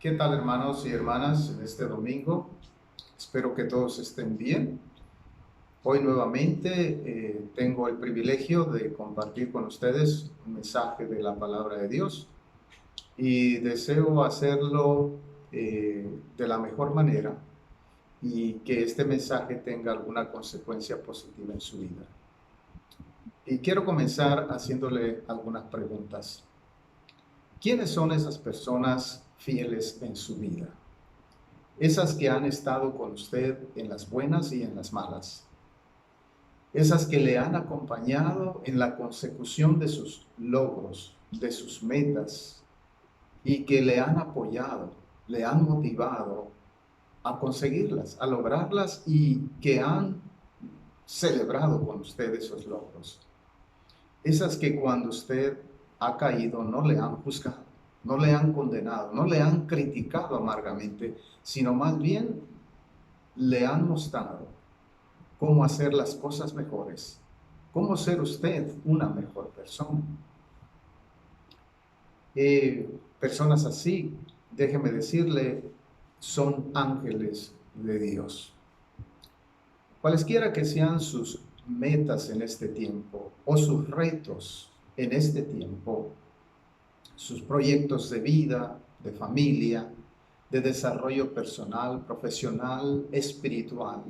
¿Qué tal, hermanos y hermanas, en este domingo? Espero que todos estén bien. Hoy nuevamente tengo el privilegio de compartir con ustedes un mensaje de la palabra de Dios y deseo hacerlo de la mejor manera y que este mensaje tenga alguna consecuencia positiva en su vida. Y quiero comenzar haciéndole algunas preguntas. ¿Quiénes son esas personas fieles en su vida? Esas que han estado con usted en las buenas y en las malas. Esas que le han acompañado en la consecución de sus logros, de sus metas, y que le han apoyado, le han motivado a conseguirlas, a lograrlas y que han celebrado con usted esos logros. Esas que cuando usted ha caído no le han juzgado, no le han condenado, no le han criticado amargamente, sino más bien le han mostrado cómo hacer las cosas mejores, cómo ser usted una mejor persona. Personas así, déjeme decirle, son ángeles de Dios. Cualesquiera que sean sus metas en este tiempo o sus retos en este tiempo, sus proyectos de vida, de familia, de desarrollo personal, profesional, espiritual,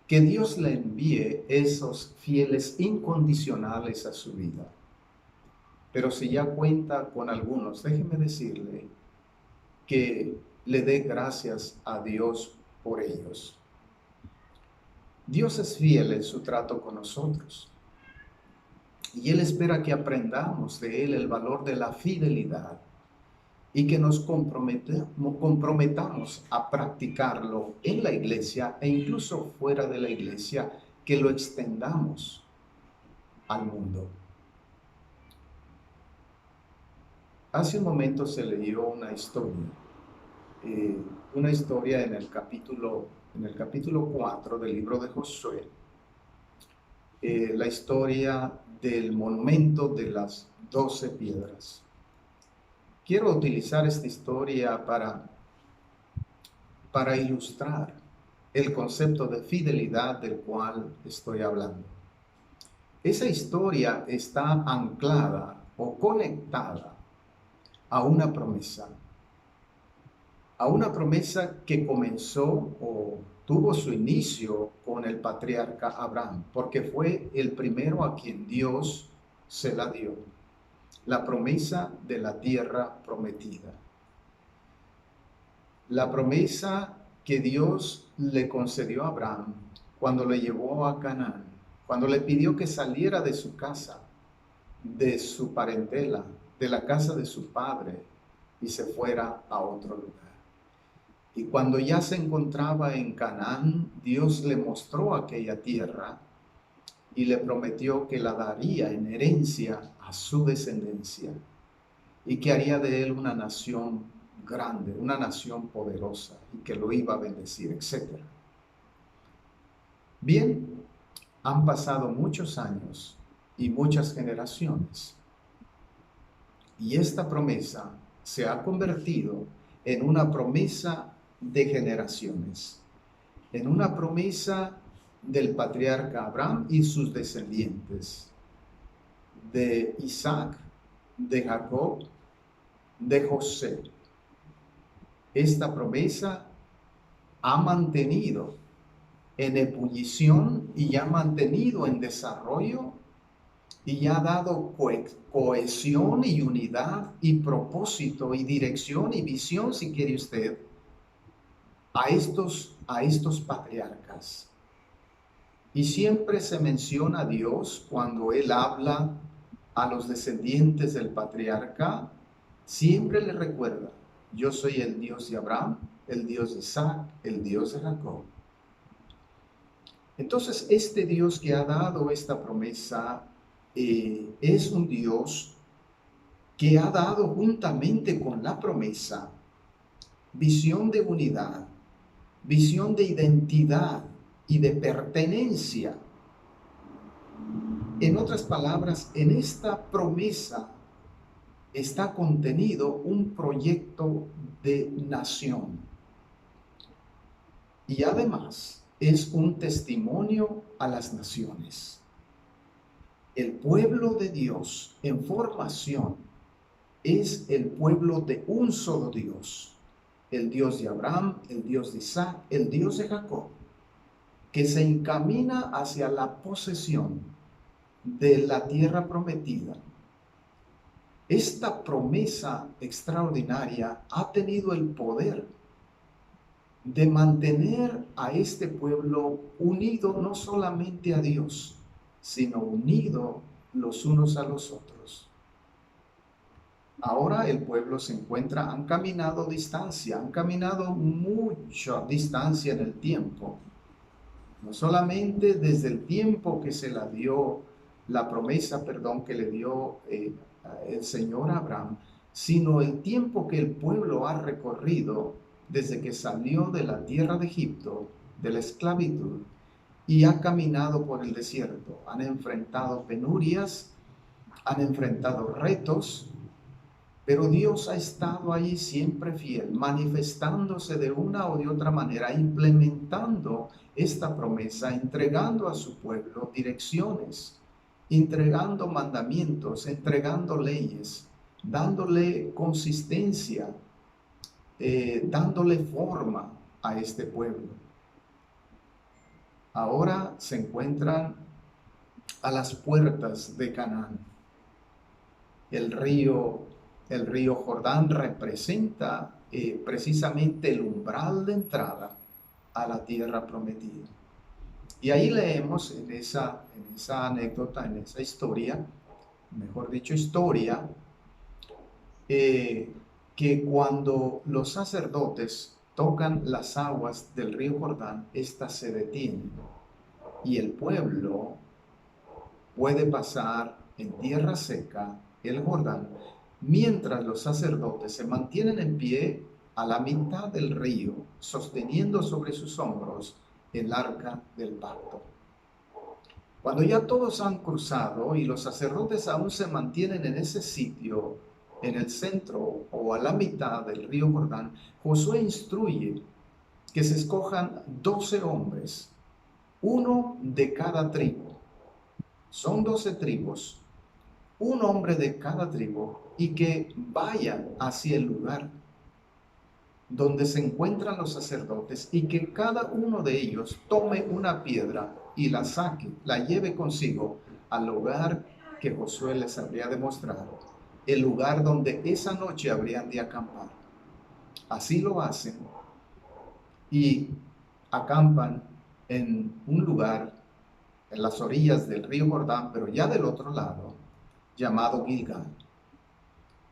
que Dios le envíe esos fieles incondicionales a su vida. Pero si ya cuenta con algunos, déjeme decirle que le dé gracias a Dios por ellos. Dios es fiel en su trato con nosotros y Él espera que aprendamos de Él el valor de la fidelidad y que nos comprometamos a practicarlo en la iglesia e incluso fuera de la iglesia, que lo extendamos al mundo. Hace un momento se leyó una historia en el capítulo 4 del libro de Josué, la historia del monumento de las 12 piedras. Quiero utilizar esta historia para ilustrar el concepto de fidelidad del cual estoy hablando. Esa historia está anclada o conectada a una promesa que comenzó o tuvo su inicio con el patriarca Abraham, porque fue el primero a quien Dios se la dio, la promesa de la tierra prometida. La promesa que Dios le concedió a Abraham cuando le llevó a Canaán, cuando le pidió que saliera de su casa, de su parentela, de la casa de su padre, y se fuera a otro lugar. Y cuando ya se encontraba en Canaán, Dios le mostró aquella tierra y le prometió que la daría en herencia a su descendencia y que haría de él una nación grande, una nación poderosa y que lo iba a bendecir, etc. Bien, han pasado muchos años y muchas generaciones y esta promesa se ha convertido en una promesa de generaciones, en una promesa del patriarca Abraham y sus descendientes, de Isaac, de Jacob, de José. Esta promesa ha mantenido en ebullición y ha mantenido en desarrollo y ha dado cohesión y unidad y propósito y dirección y visión, si quiere usted, a estos patriarcas. Y siempre se menciona a Dios cuando Él habla a los descendientes del patriarca, siempre le recuerda: yo soy el Dios de Abraham, el Dios de Isaac, el Dios de Jacob. Entonces, este Dios que ha dado esta promesa es un Dios que ha dado juntamente con la promesa visión de unidad, visión de identidad y de pertenencia. En otras palabras, en esta promesa está contenido un proyecto de nación. Y además es un testimonio a las naciones. El pueblo de Dios en formación es el pueblo de un solo Dios, el Dios de Abraham, el Dios de Isaac, el Dios de Jacob, que se encamina hacia la posesión de la tierra prometida. Esta promesa extraordinaria ha tenido el poder de mantener a este pueblo unido no solamente a Dios, sino unido los unos a los otros. Ahora el pueblo se encuentra, han caminado mucha distancia en el tiempo. No solamente desde el tiempo que se la dio, la promesa, que le dio el Señor a Abraham, sino el tiempo que el pueblo ha recorrido desde que salió de la tierra de Egipto, de la esclavitud, y ha caminado por el desierto. Han enfrentado penurias, han enfrentado retos, pero Dios ha estado ahí siempre fiel, manifestándose de una o de otra manera, implementando esta promesa, entregando a su pueblo direcciones, entregando mandamientos, entregando leyes, dándole consistencia, dándole forma a este pueblo. Ahora se encuentran a las puertas de Canaán. El río Jordán representa precisamente el umbral de entrada a la tierra prometida. Y ahí leemos en esa anécdota, en esa historia, mejor dicho historia, que cuando los sacerdotes tocan las aguas del río Jordán, éstas se detienen y el pueblo puede pasar en tierra seca el Jordán, mientras los sacerdotes se mantienen en pie a la mitad del río, sosteniendo sobre sus hombros el arca del pacto. Cuando ya todos han cruzado y los sacerdotes aún se mantienen en ese sitio, en el centro o a la mitad del río Jordán, Josué instruye que se escojan 12 hombres, uno de cada tribu. Son 12 tribus, un hombre de cada tribu, y que vayan hacia el lugar donde se encuentran los sacerdotes y que cada uno de ellos tome una piedra y la saque, la lleve consigo al lugar que Josué les habría demostrado, el lugar donde esa noche habrían de acampar. Así lo hacen y acampan en un lugar en las orillas del río Jordán, pero ya del otro lado, llamado Gilgal.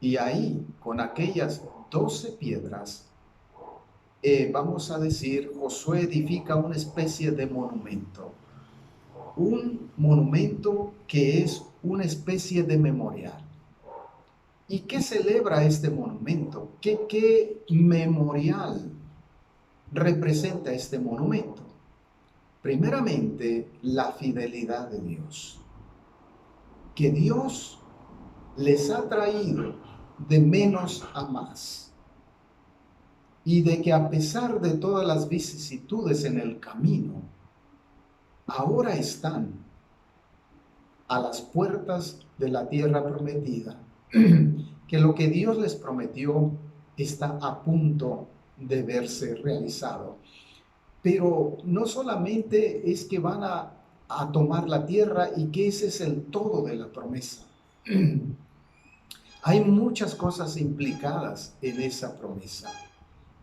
Y ahí, con aquellas 12 piedras, vamos a decir, Josué edifica una especie de monumento. Un monumento que es una especie de memorial. ¿Y qué celebra este monumento? ¿Qué memorial representa este monumento? Primeramente, la fidelidad de Dios. Que Dios les ha traído de menos a más. Y de que a pesar de todas las vicisitudes en el camino, ahora están a las puertas de la tierra prometida. Que lo que Dios les prometió está a punto de verse realizado. Pero no solamente es que van a tomar la tierra y que ese es el todo de la promesa. Hay muchas cosas implicadas en esa promesa.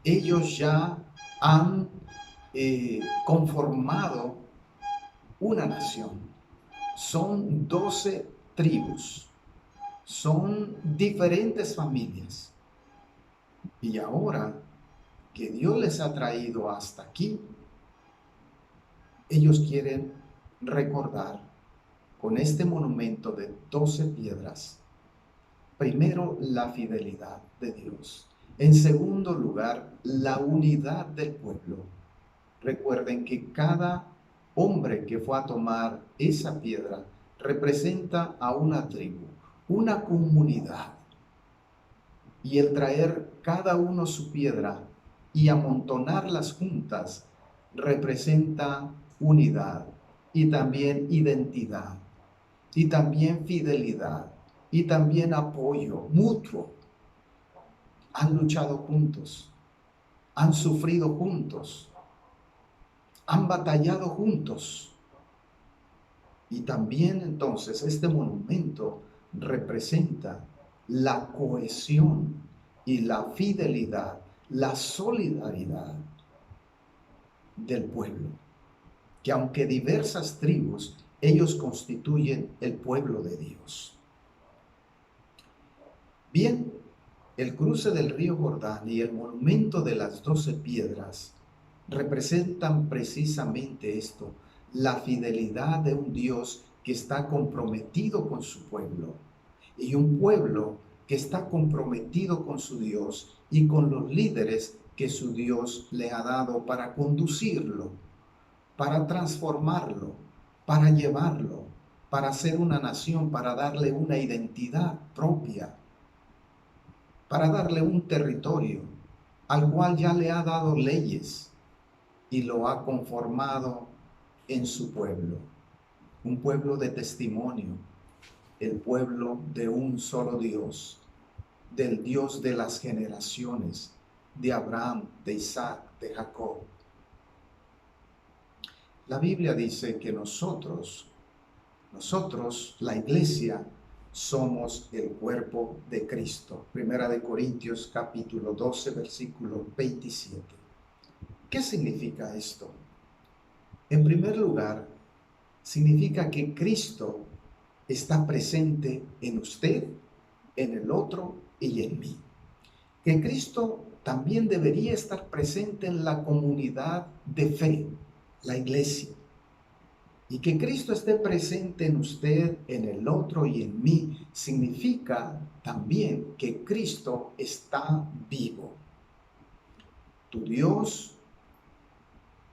Ellos ya han conformado una nación. Son 12 tribus. Son diferentes familias. Y ahora que Dios les ha traído hasta aquí, ellos quieren recordar con este monumento de 12 piedras, primero, la fidelidad de Dios. En segundo lugar, la unidad del pueblo. Recuerden que cada hombre que fue a tomar esa piedra representa a una tribu, una comunidad. Y el traer cada uno su piedra y amontonarlas juntas representa unidad y también identidad y también fidelidad y también apoyo mutuo. Han luchado juntos, han sufrido juntos, han batallado juntos. Y también entonces este monumento representa la cohesión y la fidelidad, la solidaridad del pueblo, que aunque diversas tribus, ellos constituyen el pueblo de Dios. Bien, el cruce del río Jordán y el monumento de las 12 piedras representan precisamente esto, la fidelidad de un Dios que está comprometido con su pueblo y un pueblo que está comprometido con su Dios y con los líderes que su Dios le ha dado para conducirlo, para transformarlo, para llevarlo, para ser una nación, para darle una identidad propia, para darle un territorio al cual ya le ha dado leyes y lo ha conformado en su pueblo, un pueblo de testimonio, el pueblo de un solo Dios, del Dios de las generaciones, de Abraham, de Isaac, de Jacob. La Biblia dice que nosotros, la iglesia, somos el cuerpo de Cristo. Primera de Corintios capítulo 12, versículo 27. ¿Qué significa esto? En primer lugar, significa que Cristo está presente en usted, en el otro y en mí. Que Cristo también debería estar presente en la comunidad de fe, la iglesia. Y que Cristo esté presente en usted, en el otro y en mí, significa también que Cristo está vivo. Tu Dios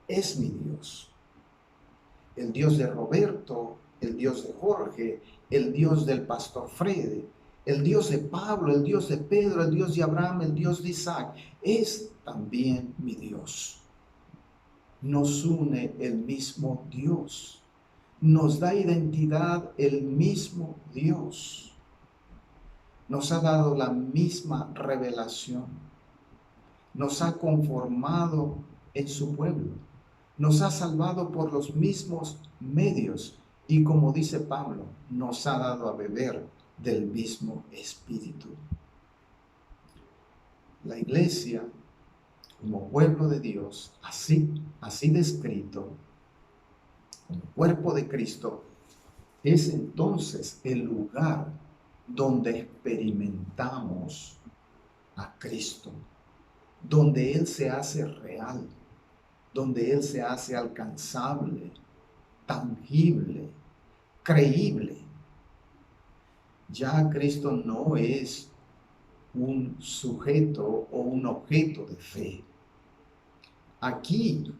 es mi Dios. El Dios de Roberto, el Dios de Jorge, el Dios del pastor Fred, el Dios de Pablo, el Dios de Pedro, el Dios de Abraham, el Dios de Isaac, es también mi Dios. Nos une el mismo Dios. Nos da identidad el mismo Dios. Nos ha dado la misma revelación. Nos ha conformado en su pueblo. Nos ha salvado por los mismos medios. Y como dice Pablo, nos ha dado a beber del mismo Espíritu. La iglesia, como pueblo de Dios, así descrito, como cuerpo de Cristo, es entonces el lugar donde experimentamos a Cristo, donde Él se hace real, donde Él se hace alcanzable, tangible, creíble. Ya Cristo no es un sujeto o un objeto de fe. Aquí,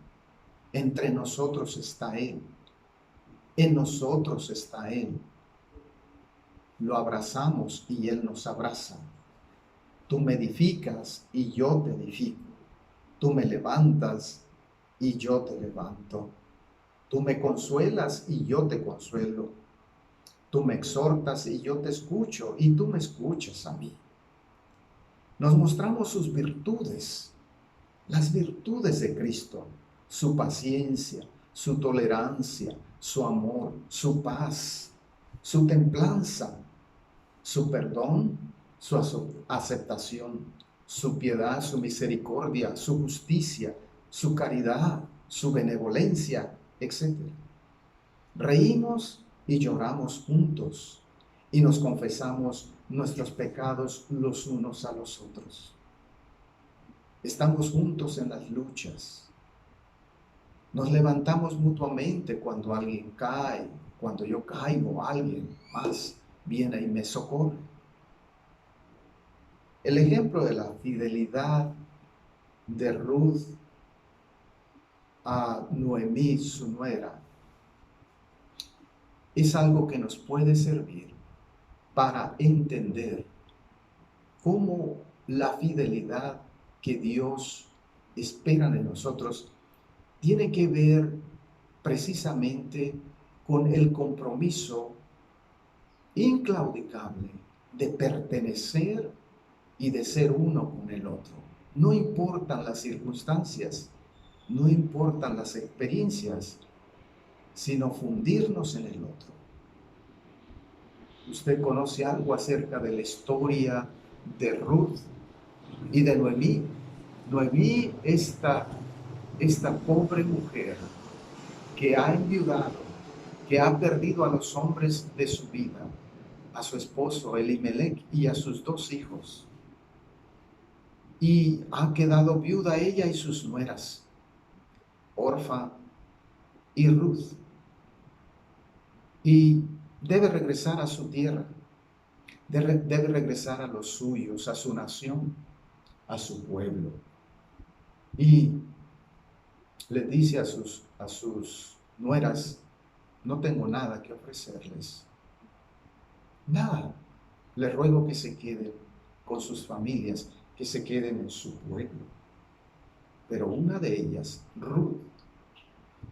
entre nosotros está Él. En nosotros está Él. Lo abrazamos y Él nos abraza. Tú me edificas y yo te edifico. Tú me levantas y yo te levanto. Tú me consuelas y yo te consuelo. Tú me exhortas y yo te escucho y tú me escuchas a mí. Nos mostramos sus virtudes, las virtudes de Cristo, su paciencia, su tolerancia, su amor, su paz, su templanza, su perdón, su aceptación, su piedad, su misericordia, su justicia, su caridad, su benevolencia, etc. Reímos y lloramos juntos y nos confesamos nuestros pecados los unos a los otros. Estamos juntos en las luchas. Nos levantamos mutuamente cuando alguien cae, cuando yo caigo, alguien más viene y me socorre. El ejemplo de la fidelidad de Ruth a Noemí, su nuera, es algo que nos puede servir para entender cómo la fidelidad que Dios espera de nosotros tiene que ver precisamente con el compromiso inclaudicable de pertenecer y de ser uno con el otro. No importan las circunstancias, no importan las experiencias, sino fundirnos en el otro. Usted conoce algo acerca de la historia de Ruth y de Noemí. Noemí, esta pobre mujer que ha enviudado, que ha perdido a los hombres de su vida, a su esposo Elimelech y a sus 2 hijos, y ha quedado viuda ella y sus nueras, Orfa y Ruth, y debe regresar a su tierra, debe regresar a los suyos, a su nación, a su pueblo, y le dice a sus nueras: no tengo nada que ofrecerles, nada. Les ruego que se queden con sus familias, que se queden en su pueblo. Pero una de ellas, Ruth,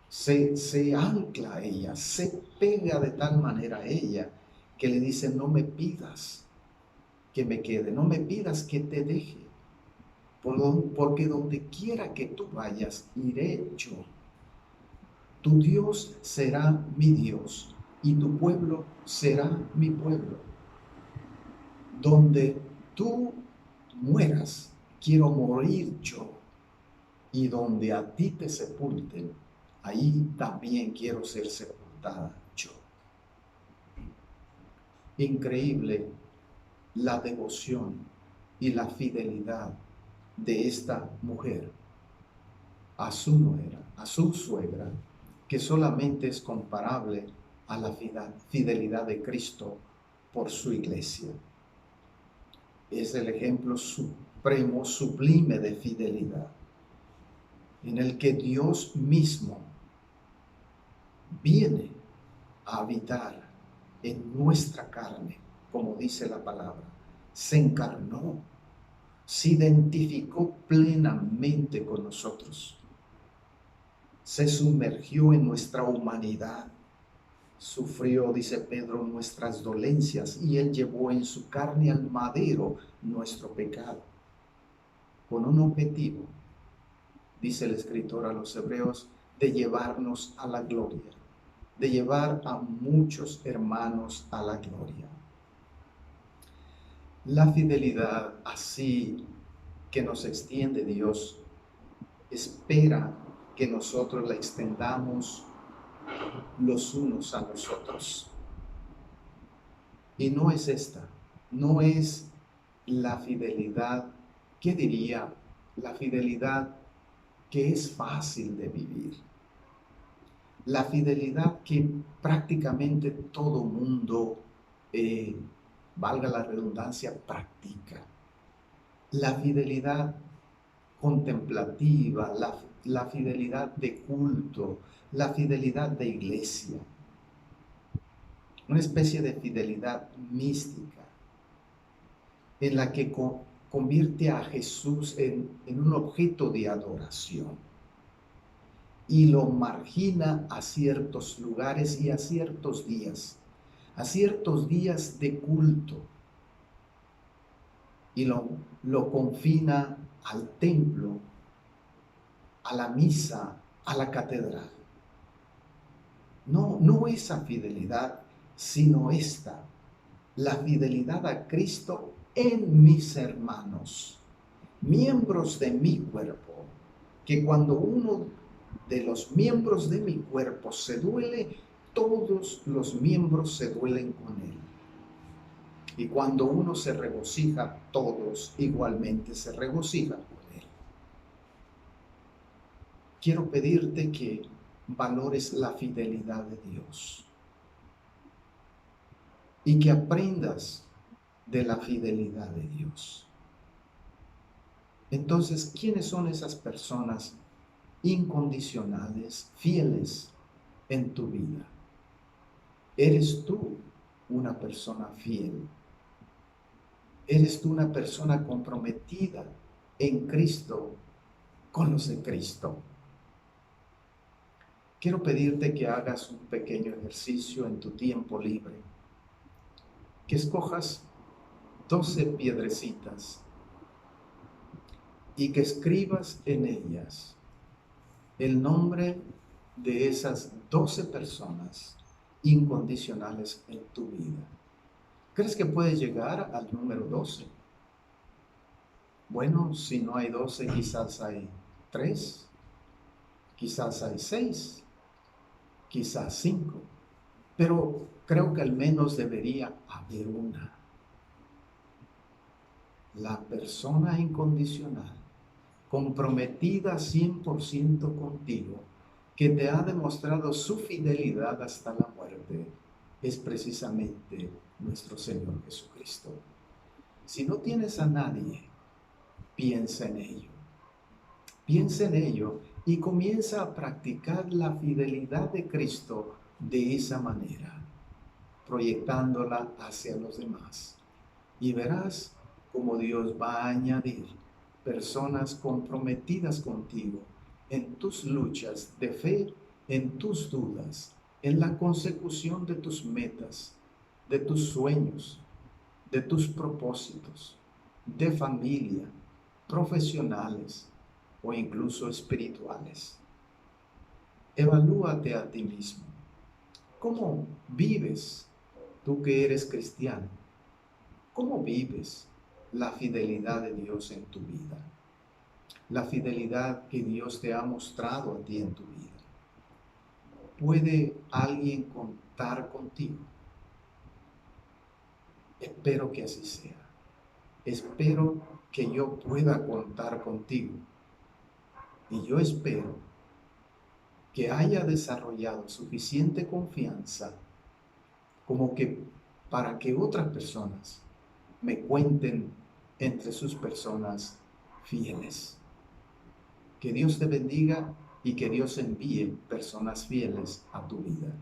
se ancla a ella, se pega de tal manera a ella, que le dice: no me pidas que me quede, no me pidas que te deje, porque donde quiera que tú vayas, iré yo. Tu Dios será mi Dios y tu pueblo será mi pueblo. Donde tú mueras, quiero morir yo, y donde a ti te sepulten, ahí también quiero ser sepultada yo. Increíble la devoción y la fidelidad de esta mujer a su nuera, a su suegra, que solamente es comparable a la fidelidad de Cristo por su iglesia. Es el ejemplo supremo, sublime de fidelidad, en el que Dios mismo viene a habitar en nuestra carne, como dice la palabra. Se encarnó, se identificó plenamente con nosotros, se sumergió en nuestra humanidad, sufrió, dice Pedro, nuestras dolencias, y Él llevó en su carne al madero nuestro pecado, con un objetivo, dice el escritor a los Hebreos, de llevarnos a la gloria, de llevar a muchos hermanos a la gloria. La fidelidad así que nos extiende Dios espera que nosotros la extendamos los unos a los otros. Y no es esta, no es la fidelidad, ¿qué diría? La fidelidad que es fácil de vivir. La fidelidad que prácticamente todo mundo, valga la redundancia, practica. La fidelidad contemplativa, la fidelidad de culto, la fidelidad de iglesia. Una especie de fidelidad mística en la que convierte a Jesús en un objeto de adoración y lo margina a ciertos lugares y a ciertos días de culto, y lo confina al templo, a la misa, a la catedral. No esa fidelidad, sino esta, la fidelidad a Cristo en mis hermanos, miembros de mi cuerpo, que cuando uno de los miembros de mi cuerpo se duele, todos los miembros se duelen con él. Y cuando uno se regocija, todos igualmente se regocijan con él. Quiero pedirte que valores la fidelidad de Dios y que aprendas de la fidelidad de Dios. Entonces, ¿quiénes son esas personas incondicionales, fieles en tu vida? ¿Eres tú una persona fiel? ¿Eres tú una persona comprometida en Cristo con los de Cristo? Quiero pedirte que hagas un pequeño ejercicio en tu tiempo libre, que escojas 12 piedrecitas y que escribas en ellas el nombre de esas 12 personas incondicionales en tu vida. ¿Crees que puedes llegar al número 12? Bueno, si no hay 12, quizás hay 3, quizás hay 6, quizás 5, pero creo que al menos debería haber una. La persona incondicional, comprometida 100% contigo, que te ha demostrado su fidelidad hasta la muerte, es precisamente nuestro Señor Jesucristo. Si no tienes a nadie, piensa en ello. Piensa en ello y comienza a practicar la fidelidad de Cristo de esa manera, proyectándola hacia los demás. Y verás cómo Dios va a añadir personas comprometidas contigo en tus luchas de fe, en tus dudas, en la consecución de tus metas, de tus sueños, de tus propósitos, de familia, profesionales o incluso espirituales. Evalúate a ti mismo. ¿Cómo vives tú que eres cristiano? ¿Cómo vives la fidelidad de Dios en tu vida? La fidelidad que Dios te ha mostrado a ti en tu vida. ¿Puede alguien contar contigo? Espero que así sea. Espero que yo pueda contar contigo. Y yo espero que haya desarrollado suficiente confianza como que para que otras personas me cuenten entre sus personas fieles. Que Dios te bendiga y que Dios envíe personas fieles a tu vida.